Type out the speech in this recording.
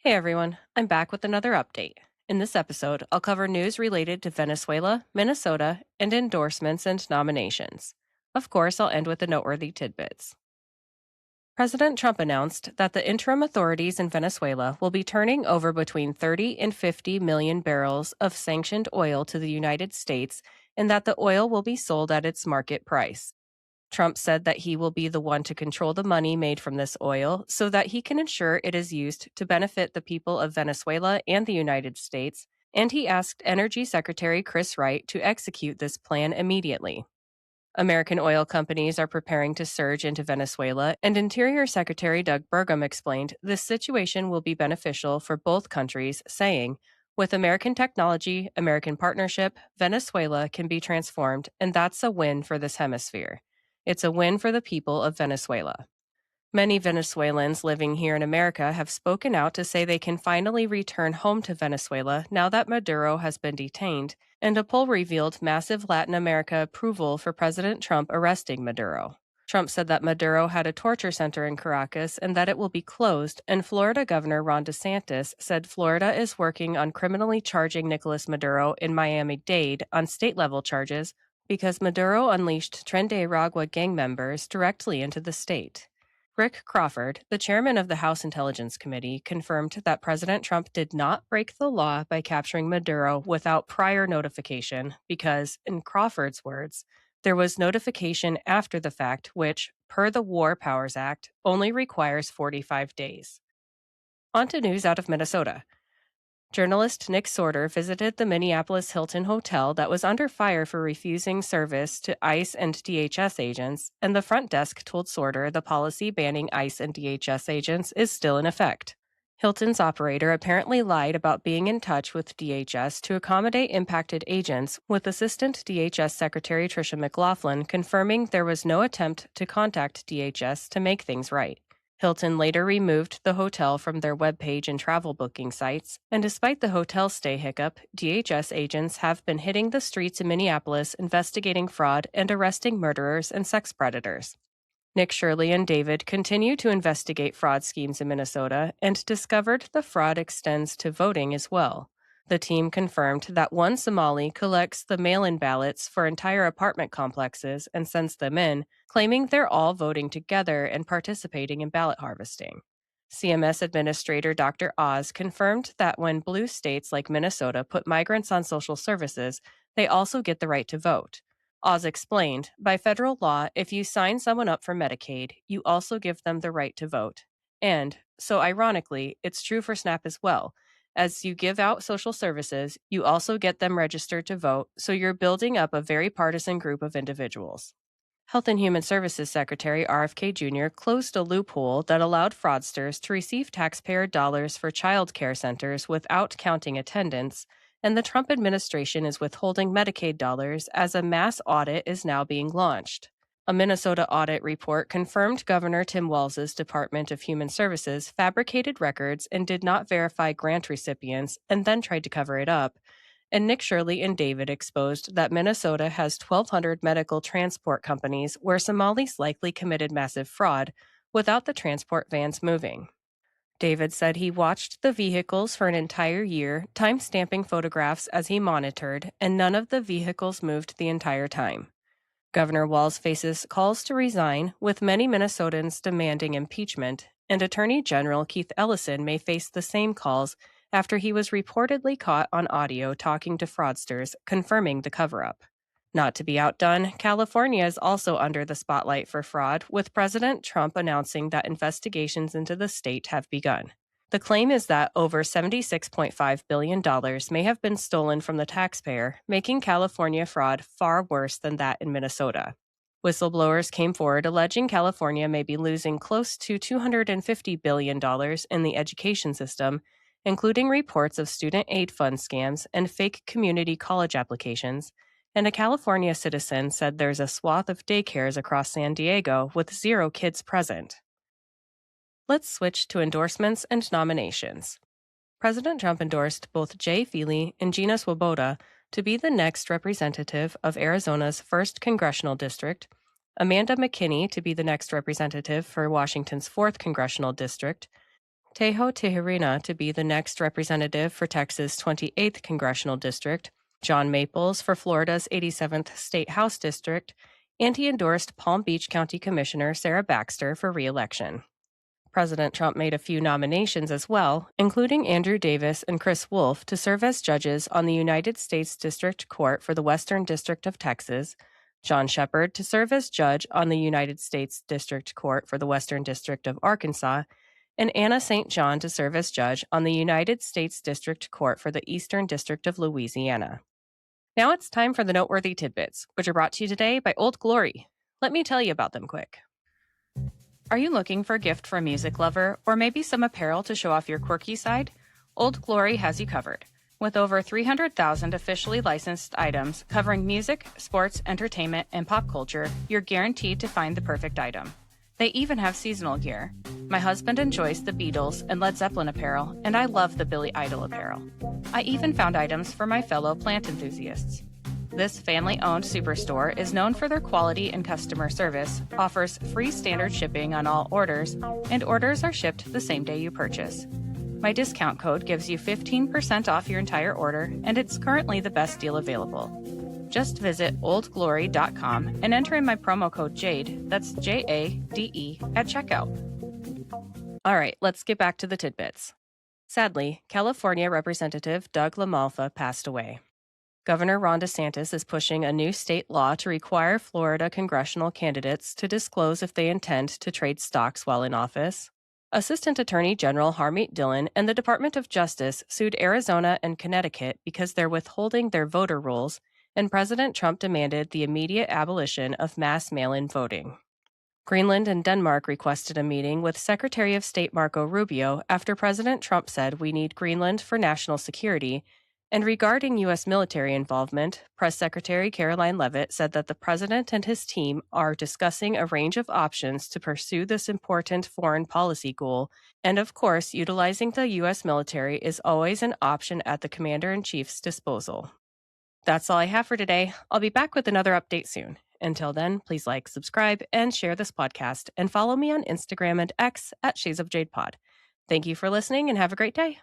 Hey everyone, I'm back with another update. In this episode, I'll cover news related to Venezuela, Minnesota, and endorsements and nominations. Of course, I'll end with the noteworthy tidbits. President Trump announced that the interim authorities in Venezuela will be turning over between 30 and 50 million barrels of sanctioned oil to the United States and that the oil will be sold at its market price. Trump said that he will be the one to control the money made from this oil so that he can ensure it is used to benefit the people of Venezuela and the United States, and he asked Energy Secretary Chris Wright to execute this plan immediately. American oil companies are preparing to surge into Venezuela, and Interior Secretary Doug Burgum explained this situation will be beneficial for both countries, saying, with American technology, American partnership, Venezuela can be transformed, and that's a win for this hemisphere. It's a win for the people of Venezuela. Many Venezuelans living here in America have spoken out to say they can finally return home to Venezuela now that Maduro has been detained, and a poll revealed massive Latin America approval for President Trump arresting Maduro. Trump said that Maduro had a torture center in Caracas and that it will be closed, and Florida Governor Ron DeSantis said Florida is working on criminally charging Nicolas Maduro in Miami-Dade on state-level charges because Maduro unleashed Tren de Aragua gang members directly into the state. Rick Crawford, the chairman of the House Intelligence Committee, confirmed that President Trump did not break the law by capturing Maduro without prior notification because, in Crawford's words, there was notification after the fact which, per the War Powers Act, only requires 45 days. On to news out of Minnesota. Journalist Nick Sorter visited the Minneapolis Hilton Hotel that was under fire for refusing service to ICE and DHS agents, and the front desk told Sorter the policy banning ICE and DHS agents is still in effect. Hilton's operator apparently lied about being in touch with DHS to accommodate impacted agents, with Assistant DHS Secretary Tricia McLaughlin confirming there was no attempt to contact DHS to make things right. Hilton later removed the hotel from their webpage and travel booking sites, and despite the hotel stay hiccup, DHS agents have been hitting the streets in Minneapolis investigating fraud and arresting murderers and sex predators. Nick, Shirley, and David continue to investigate fraud schemes in Minnesota and discovered the fraud extends to voting as well. The team confirmed that one Somali collects the mail-in ballots for entire apartment complexes and sends them in, claiming they're all voting together and participating in ballot harvesting. CMS Administrator Dr. Oz confirmed that when blue states like Minnesota put migrants on social services, they also get the right to vote. Oz explained, by federal law, if you sign someone up for Medicaid, you also give them the right to vote. And, so ironically, it's true for SNAP as well. As you give out social services, you also get them registered to vote, so you're building up a very partisan group of individuals. Health and Human Services Secretary RFK Jr. closed a loophole that allowed fraudsters to receive taxpayer dollars for child care centers without counting attendance, and the Trump administration is withholding Medicaid dollars as a mass audit is now being launched. A Minnesota audit report confirmed Governor Tim Walz's Department of Human Services fabricated records and did not verify grant recipients and then tried to cover it up. And Nick, Shirley, and David exposed that Minnesota has 1,200 medical transport companies where Somalis likely committed massive fraud without the transport vans moving. David said he watched the vehicles for an entire year, time-stamping photographs as he monitored, and none of the vehicles moved the entire time. Governor Walz faces calls to resign, with many Minnesotans demanding impeachment, and Attorney General Keith Ellison may face the same calls after he was reportedly caught on audio talking to fraudsters, confirming the cover-up. Not to be outdone, California is also under the spotlight for fraud, with President Trump announcing that investigations into the state have begun. The claim is that over $76.5 billion may have been stolen from the taxpayer, making California fraud far worse than that in Minnesota. Whistleblowers came forward alleging California may be losing close to $250 billion in the education system, including reports of student aid fund scams and fake community college applications, and a California citizen said there's a swath of daycares across San Diego with 0 kids present. Let's switch to endorsements and nominations. President Trump endorsed both Jay Feely and Gina Swoboda to be the next representative of Arizona's 1st Congressional District, Amanda McKinney to be the next representative for Washington's 4th Congressional District, Tejo Tijerina to be the next representative for Texas' 28th Congressional District, John Maples for Florida's 87th State House District, and he endorsed Palm Beach County Commissioner Sarah Baxter for re-election. President Trump made a few nominations as well, including Andrew Davis and Chris Wolf to serve as judges on the United States District Court for the Western District of Texas, John Shepard to serve as judge on the United States District Court for the Western District of Arkansas, and Anna St. John to serve as judge on the United States District Court for the Eastern District of Louisiana. Now it's time for the Noteworthy Tidbits, which are brought to you today by Old Glory. Let me tell you about them quick. Are you looking for a gift for a music lover, or maybe some apparel to show off your quirky side? Old Glory has you covered. With over 300,000 officially licensed items covering music, sports, entertainment, and pop culture, you're guaranteed to find the perfect item. They even have seasonal gear. My husband enjoys the Beatles and Led Zeppelin apparel, and I love the Billy Idol apparel. I even found items for my fellow plant enthusiasts. This family-owned superstore is known for their quality and customer service, offers free standard shipping on all orders, and orders are shipped the same day you purchase. My discount code gives you 15% off your entire order, and it's currently the best deal available. Just visit oldglory.com and enter in my promo code JADE, that's JADE, at checkout. All right, let's get back to the tidbits. Sadly, California Representative Doug LaMalfa passed away. Governor Ron DeSantis is pushing a new state law to require Florida congressional candidates to disclose if they intend to trade stocks while in office. Assistant Attorney General Harmeet Dillon and the Department of Justice sued Arizona and Connecticut because they're withholding their voter rolls, and President Trump demanded the immediate abolition of mass mail-in voting. Greenland and Denmark requested a meeting with Secretary of State Marco Rubio after President Trump said we need Greenland for national security. And regarding U.S. military involvement, Press Secretary Caroline Leavitt said that the president and his team are discussing a range of options to pursue this important foreign policy goal, and of course, utilizing the U.S. military is always an option at the commander-in-chief's disposal. That's all I have for today. I'll be back with another update soon. Until then, please like, subscribe, and share this podcast, and follow me on Instagram and X at Shades of Jade Pod. Thank you for listening, and have a great day.